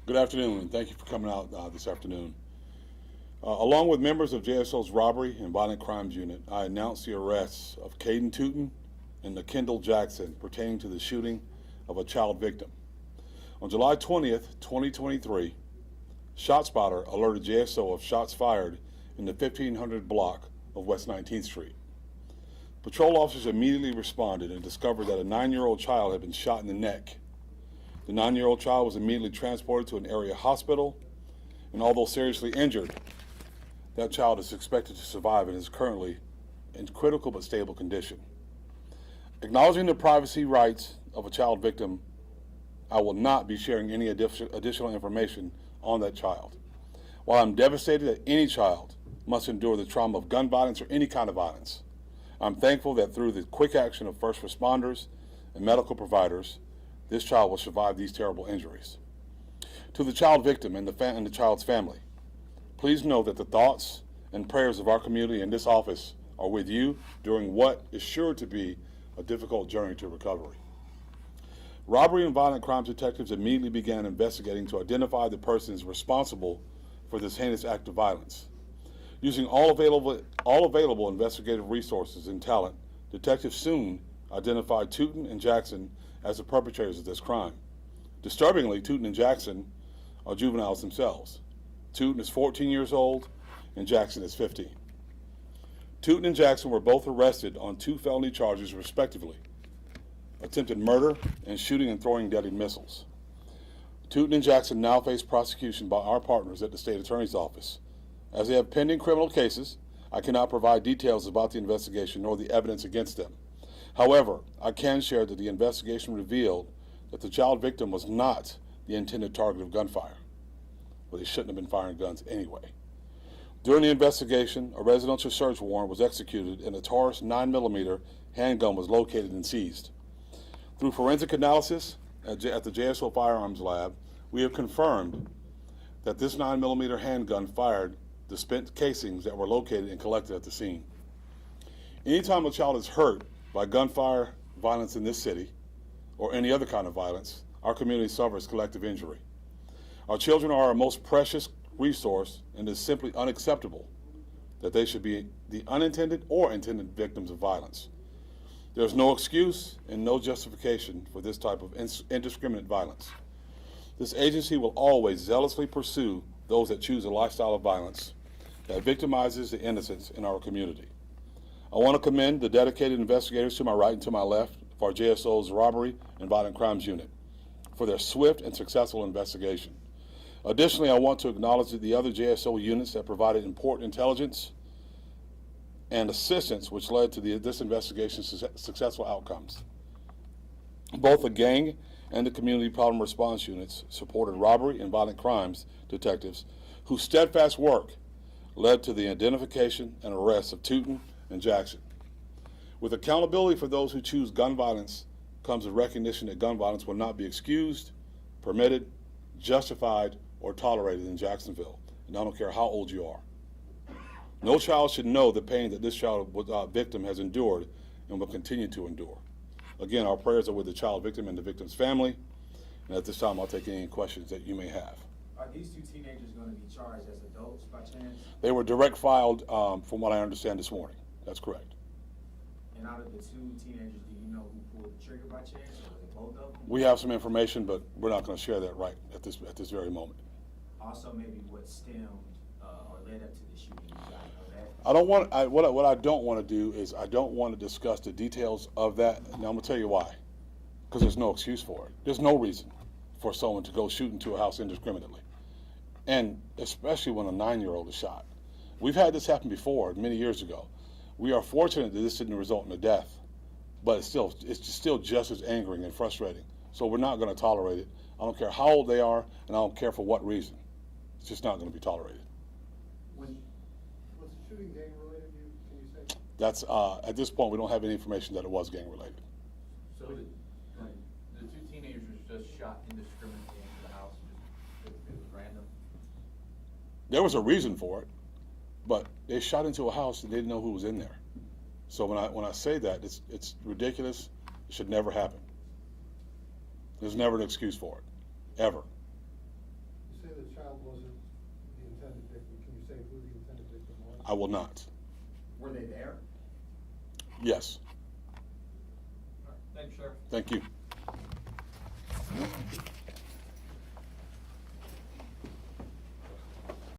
Good afternoon, and thank you for coming out this afternoon. Along with members of JSO's Robbery and Violent Crimes Unit, I announced the arrests of Kayden Tuten and Nakendell Jackson pertaining to the shooting of a child victim. On July 20th, 2023, ShotSpotter alerted JSO of shots fired in the 1500 block of West 19th Street. Patrol officers immediately responded and discovered that a 9-year-old child had been shot in the neck. The 9-year-old child was immediately transported to an area hospital, and although seriously injured, that child is expected to survive and is currently in critical but stable condition. Acknowledging the privacy rights of a child victim, I will not be sharing any additional information on that child. While I'm devastated that any child must endure the trauma of gun violence or any kind of violence, I'm thankful that through the quick action of first responders and medical providers, this child will survive these terrible injuries. To the child victim and the child's family, please know that the thoughts and prayers of our community and this office are with you during what is sure to be a difficult journey to recovery. Robbery and violent crimes detectives immediately began investigating to identify the persons responsible for this heinous act of violence. Using all available investigative resources and talent, detectives soon identified Tuten and Jackson as the perpetrators of this crime. Disturbingly, Tuten and Jackson are juveniles themselves. Tuten is 14 years old and Jackson is 15. Tuten and Jackson were both arrested on 2 felony charges respectively: attempted murder and shooting and throwing deadly missiles. Tuten and Jackson now face prosecution by our partners at the State Attorney's Office. As they have pending criminal cases, I cannot provide details about the investigation nor the evidence against them. However, I can share that the investigation revealed that the child victim was not the intended target of gunfire, but he shouldn't have been firing guns anyway. During the investigation, a residential search warrant was executed and a Taurus 9mm handgun was located and seized. Through forensic analysis at the JSO Firearms Lab, we have confirmed that this 9mm handgun fired the spent casings that were located and collected at the scene. Anytime a child is hurt by gunfire violence in this city, or any other kind of violence, our community suffers collective injury. Our children are our most precious resource, and it is simply unacceptable that they should be the unintended or intended victims of violence. There is no excuse and no justification for this type of indiscriminate violence. This agency will always zealously pursue those that choose a lifestyle of violence that victimizes the innocents in our community. I want to commend the dedicated investigators to my right and to my left of our JSO's Robbery and Violent Crimes Unit for their swift and successful investigation. Additionally, I want to acknowledge the other JSO units that provided important intelligence and assistance which led to this investigation's successful outcomes. Both the gang and the community problem response units supported robbery and violent crimes detectives whose steadfast work led to the identification and arrest of Tuten and Jackson. With accountability for those who choose gun violence comes a recognition that gun violence will not be excused, permitted, justified, or tolerated in Jacksonville, and I don't care how old you are. No child should know the pain that this child victim has endured and will continue to endure. Again, our prayers are with the child victim and the victim's family, and at this time I'll take any questions that you may have. Are these 2 teenagers going to be charged as adults by chance? They were direct filed from what I understand this morning. That's correct. And out of the 2 teenagers, do you know who pulled the trigger by chance, or was it both of them? We have some information, but we're not going to share that right at this very moment. Also, maybe what stemmed or led up to the shooting. You guys know that? I don't want. What I don't want to do is I don't want to discuss the details of that. Now I'm going to tell you why. Because there's no excuse for it. There's no reason for someone to go shoot into a house indiscriminately, and especially when a 9-year-old is shot. We've had this happen before, many years ago. We are fortunate that this didn't result in a death, but it's still just as angering and frustrating. So we're not going to tolerate it. I don't care how old they are, and I don't care for what reason. It's just not going to be tolerated. Was the shooting gang related? Can you say? That's at this point we don't have any information that it was gang related. So the 2 teenagers just shot indiscriminately into the house. It was random. There was a reason for it, but they shot into a house and they didn't know who was in there. So when I say that, it's ridiculous. It should never happen. There's never an excuse for it, ever. I will not. Were they there? Yes. All right, thank you, sir. Thank you.